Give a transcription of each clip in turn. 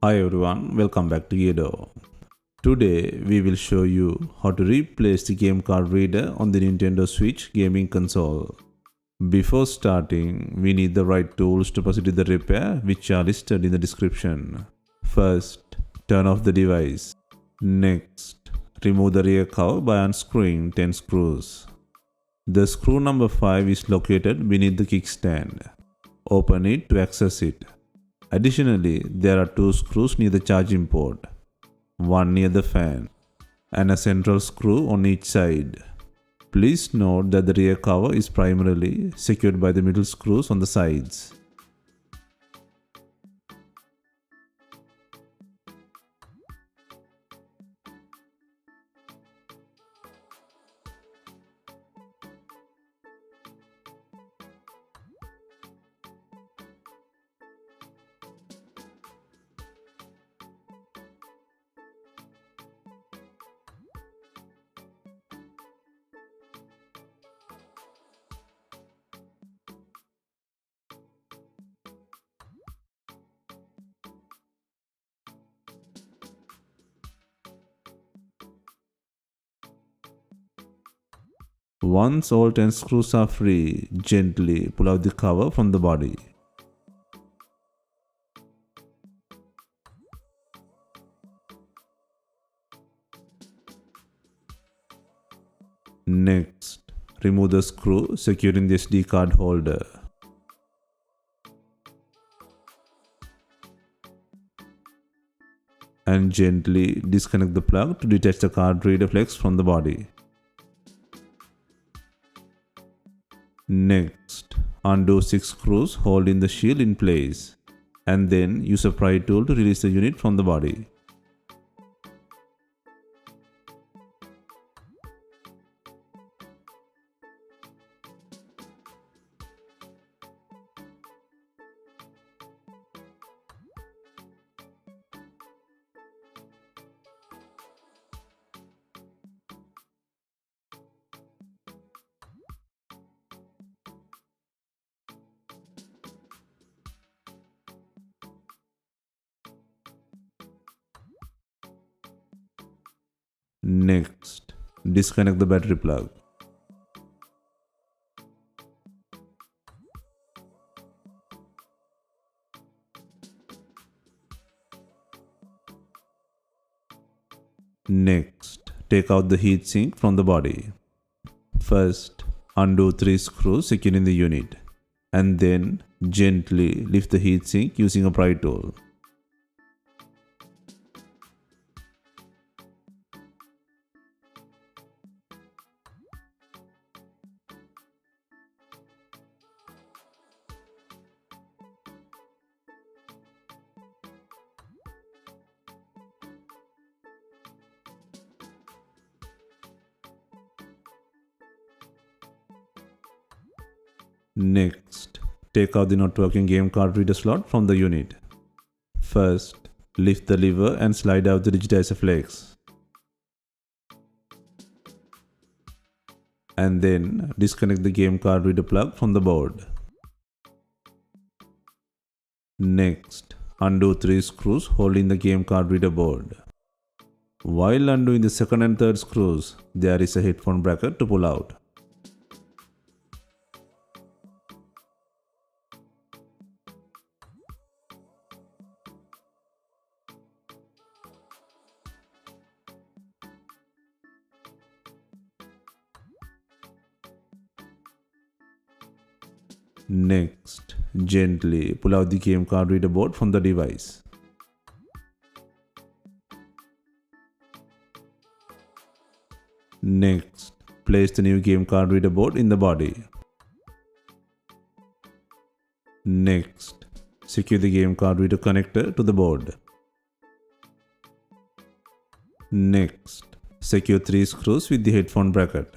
Hi everyone, welcome back to DIYgeardo. Today we will show you how to replace the game card reader on the Nintendo Switch gaming console. Before starting, we need the right tools to proceed with the repair, which are listed in the description. First, turn off the device. Next, remove the rear cover by unscrewing 10 screws. The screw number 5 is located beneath the kickstand. Open it to access it. Additionally, there are 2 screws near the charging port, one near the fan, and a central screw on each side. Please note that the rear cover is primarily secured by the middle screws on the sides. Once all 10 screws are free, gently pull out the cover from the body. Next, remove the screw securing the SD card holder. And gently disconnect the plug to detach the card reader flex from the body. Next, undo 6 screws holding the shield in place, and then use a pry tool to release the unit from the body. Next, disconnect the battery plug. Next, take out the heatsink from the body. First, undo 3 screws securing the unit, and then gently lift the heatsink using a pry tool. Next, take out the not working game card reader slot from the unit. First, lift the lever and slide out the digitizer flex. And then disconnect the game card reader plug from the board. Next, undo 3 screws holding the game card reader board. While undoing the second and third screws, there is a headphone bracket to pull out. Next, gently pull out the game card reader board from the device. Next, place the new game card reader board in the body. Next, secure the game card reader connector to the board. Next, secure 3 screws with the headphone bracket.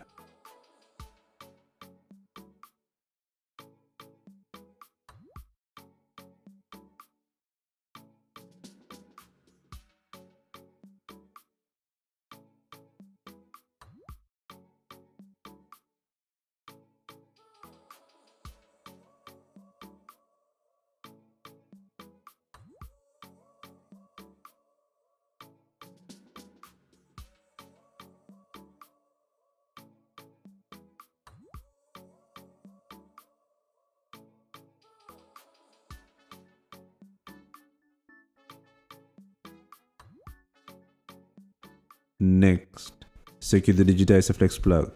Next, secure the digitizer flex plug.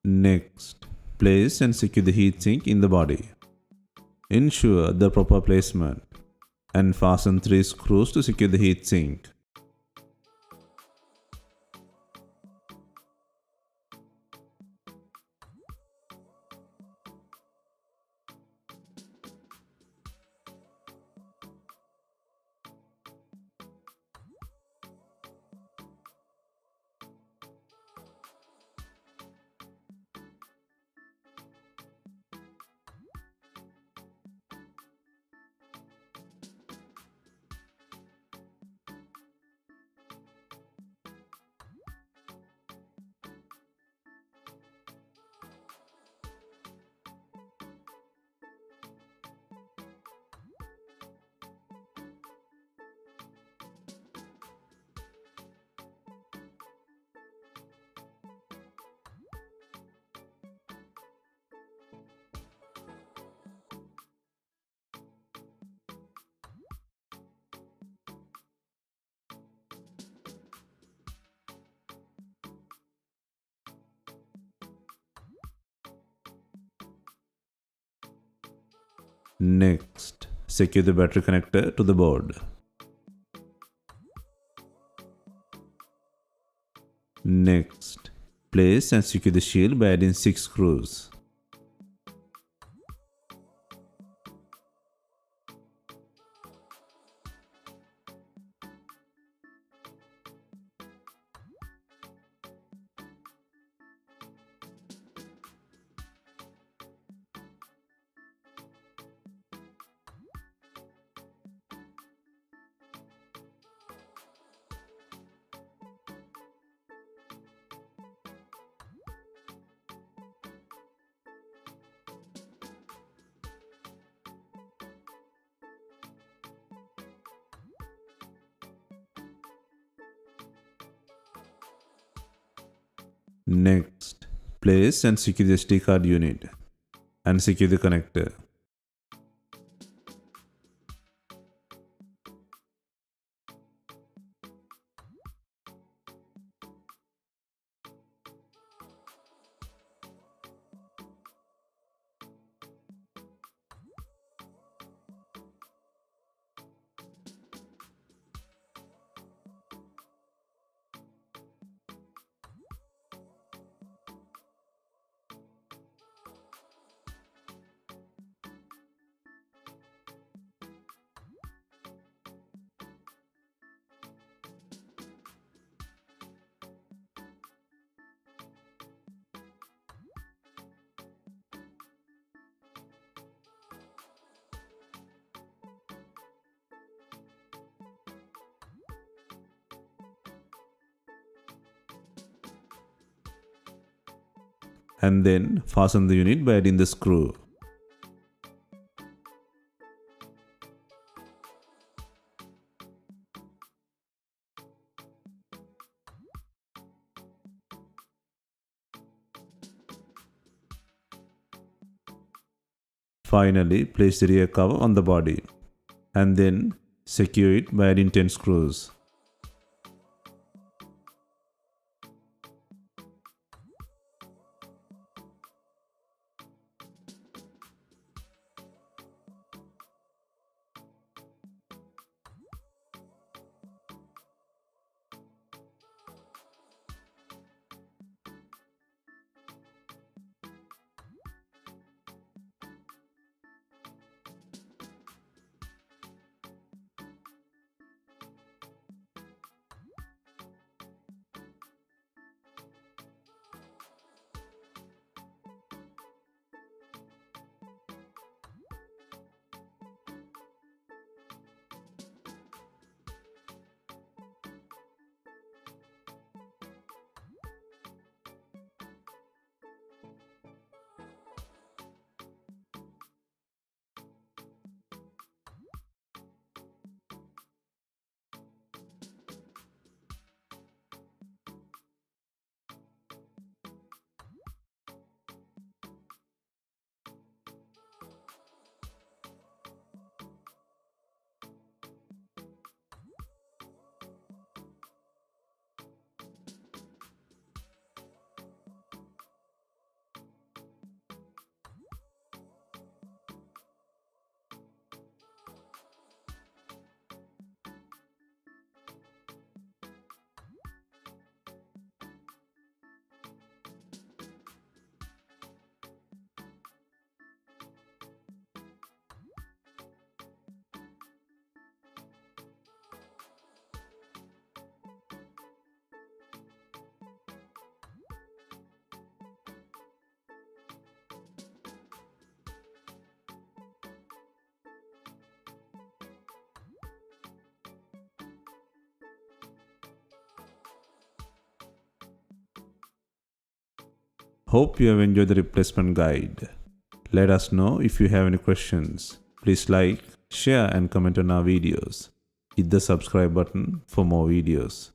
Next, place and secure the heatsink in the body. Ensure the proper placement and fasten 3 screws to secure the heatsink. Next, secure the battery connector to the board. Next, place and secure the shield by adding 6 screws. Next, place and secure the SD card unit and secure the connector. And then fasten the unit by adding the screw. Finally, place the rear cover on the body and then secure it by adding 10 screws. Hope you have enjoyed the replacement guide. Let us know if you have any questions. Please like, share and comment on our videos. Hit the subscribe button for more videos.